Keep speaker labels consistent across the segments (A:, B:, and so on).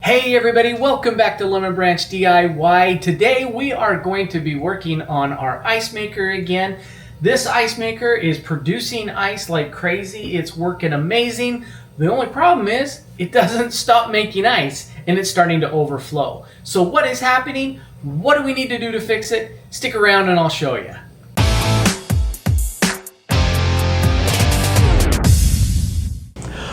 A: Hey everybody, welcome back to Lemon Branch DIY. Today we are going to be working on our ice maker again. This ice maker is producing ice like crazy. It's working amazing. The only problem is it doesn't stop making ice and it's starting to overflow. So what is happening? What do we need to do to fix it? Stick around and I'll show you.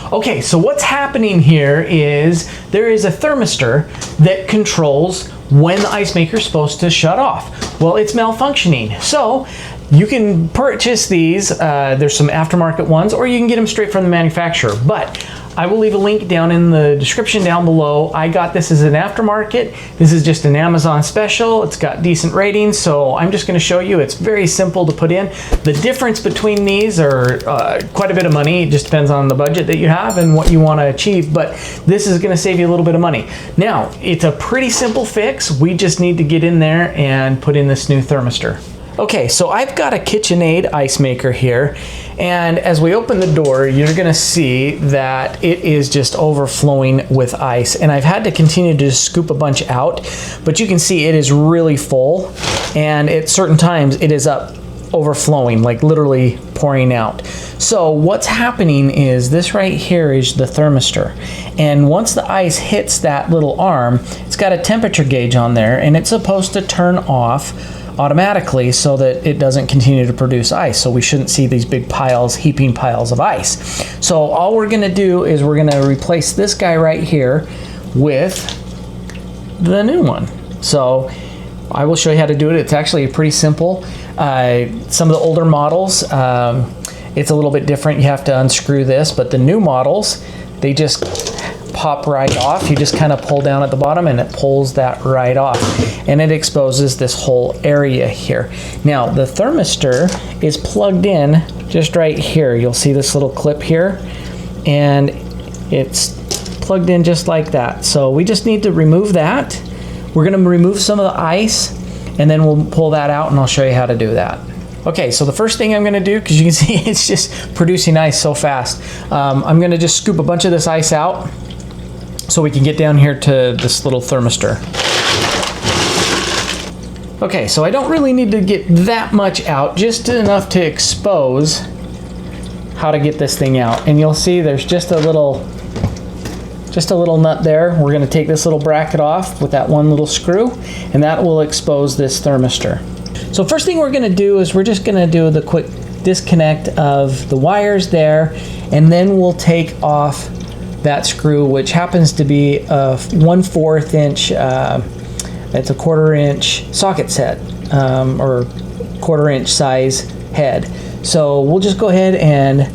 A: Okay, so what's happening here is there is a thermistor that controls when the ice maker is supposed to shut off. Well, it's malfunctioning. So you can purchase these, there's some aftermarket ones, or you can get them straight from the manufacturer. But I will leave a link down in the description down below. I got this as an aftermarket. This is just an Amazon special. It's got decent ratings, so I'm just gonna show you. It's very simple to put in. The difference between these are quite a bit of money. It just depends on the budget that you have and what you wanna achieve, but this is gonna save you a little bit of money. Now, it's a pretty simple fix. We just need to get in there and put in this new thermistor. Okay, so I've got a KitchenAid Ice Maker here, and as we open the door, you're gonna see that it is just overflowing with ice, and I've had to continue to just scoop a bunch out, but you can see it is really full, and at certain times it is overflowing, like literally pouring out. So what's happening is this right here is the thermistor, and once the ice hits that little arm, it's got a temperature gauge on there, and it's supposed to turn off automatically so that it doesn't continue to produce ice. So we shouldn't see these big piles, heaping piles of ice. So all we're gonna do is we're gonna replace this guy right here with the new one. So I will show you how to do it. It's actually pretty simple. Some of the older models, it's a little bit different. You have to unscrew this, but the new models, they just pop right off. You just kind of pull down at the bottom and it pulls that right off, and it exposes this whole area here. Now the thermistor is plugged in just right here. You'll see this little clip here, and it's plugged in just like that. So we just need to remove that. We're going to remove some of the ice, and then we'll pull that out, and I'll show you how to do that. Okay, so the first thing I'm gonna do, because you can see it's just producing ice so fast, I'm gonna just scoop a bunch of this ice out so we can get down here to this little thermistor. Okay, so I don't really need to get that much out, just enough to expose how to get this thing out. And you'll see there's just a little nut there. We're gonna take this little bracket off with that one little screw, and that will expose this thermistor. So first thing we're gonna do is we're just gonna do the quick disconnect of the wires there, and then we'll take off that screw, which happens to be a 1/4 inch, it's a 1/4 inch socket set, or 1/4 inch size head. So we'll just go ahead and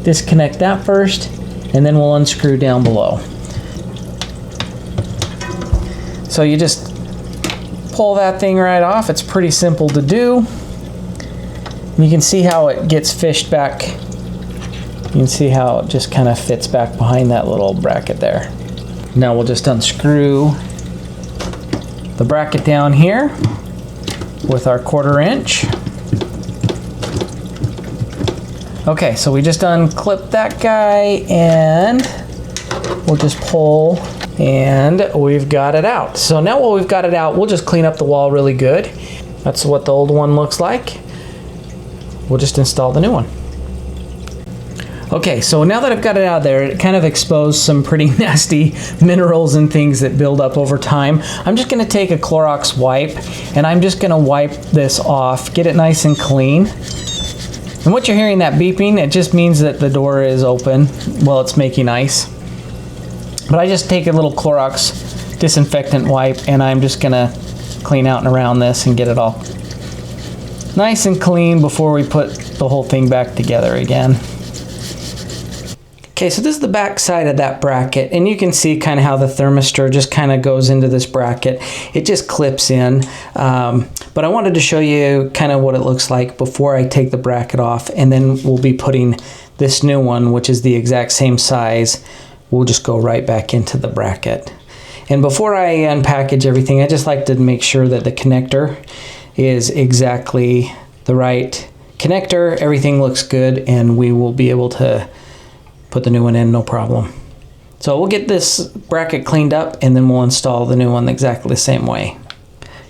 A: disconnect that first, and then we'll unscrew down below. So you just pull that thing right off. It's pretty simple to do. You can see how it gets fished back. You can see how it just kind of fits back behind that little bracket there. Now we'll just unscrew the bracket down here with our 1/4 inch. Okay, so we just unclip that guy, and we'll just pull, and we've got it out. So now while we've got it out, we'll just clean up the wall really good. That's what the old one looks like. We'll just install the new one. Okay, so now that I've got it out there, it kind of exposed some pretty nasty minerals and things that build up over time. I'm just gonna take a Clorox wipe, and I'm just gonna wipe this off, get it nice and clean. And what you're hearing, that beeping, it just means that the door is open while it's making ice. But I just take a little Clorox disinfectant wipe, and I'm just gonna clean out and around this and get it all nice and clean before we put the whole thing back together again. Okay, so this is the back side of that bracket, and you can see kind of how the thermistor just kind of goes into this bracket. It just clips in, but I wanted to show you kind of what it looks like before I take the bracket off, and then we'll be putting this new one, which is the exact same size. We'll just go right back into the bracket. And before I unpackage everything, I just like to make sure that the connector is exactly the right connector. Everything looks good, and we will be able to put the new one in, no problem. So we'll get this bracket cleaned up and then we'll install the new one exactly the same way.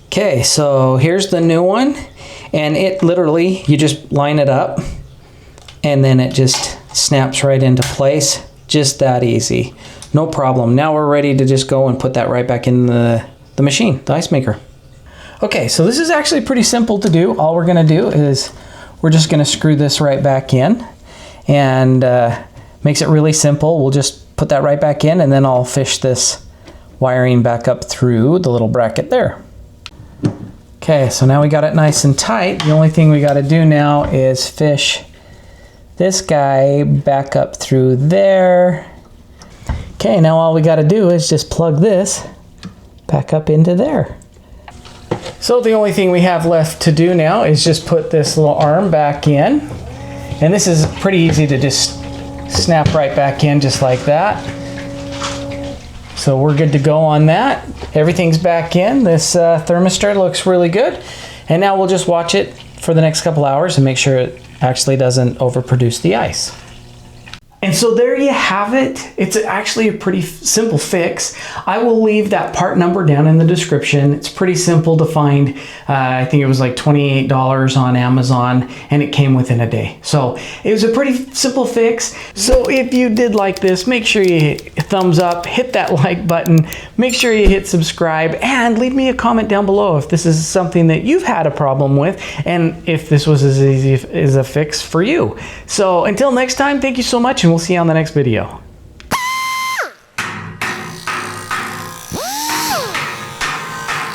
A: Okay, so here's the new one, and it literally, you just line it up and then it just snaps right into place. Just that easy. No problem. Now we're ready to just go and put that right back in the machine, the ice maker. Okay, so this is actually pretty simple to do. All we're gonna do is we're just gonna screw this right back in, and makes it really simple. We'll just put that right back in, and then I'll fish this wiring back up through the little bracket there. Okay, so now we got it nice and tight. The only thing we gotta do now is fish this guy back up through there. Okay, now all we gotta do is just plug this back up into there. So the only thing we have left to do now is just put this little arm back in. And this is pretty easy to just snap right back in just like that. So we're good to go on that. Everything's back in. This thermistor looks really good. And now we'll just watch it for the next couple hours and make sure it actually doesn't overproduce the ice. And so there you have it. It's actually a pretty simple fix. I will leave that part number down in the description. It's pretty simple to find. I think it was like $28 on Amazon, and it came within a day. So it was a pretty simple fix. So if you did like this, make sure you hit thumbs up, hit that like button, make sure you hit subscribe, and leave me a comment down below if this is something that you've had a problem with, and if this was as easy as a fix for you. So until next time, thank you so much, and we'll see you on the next video.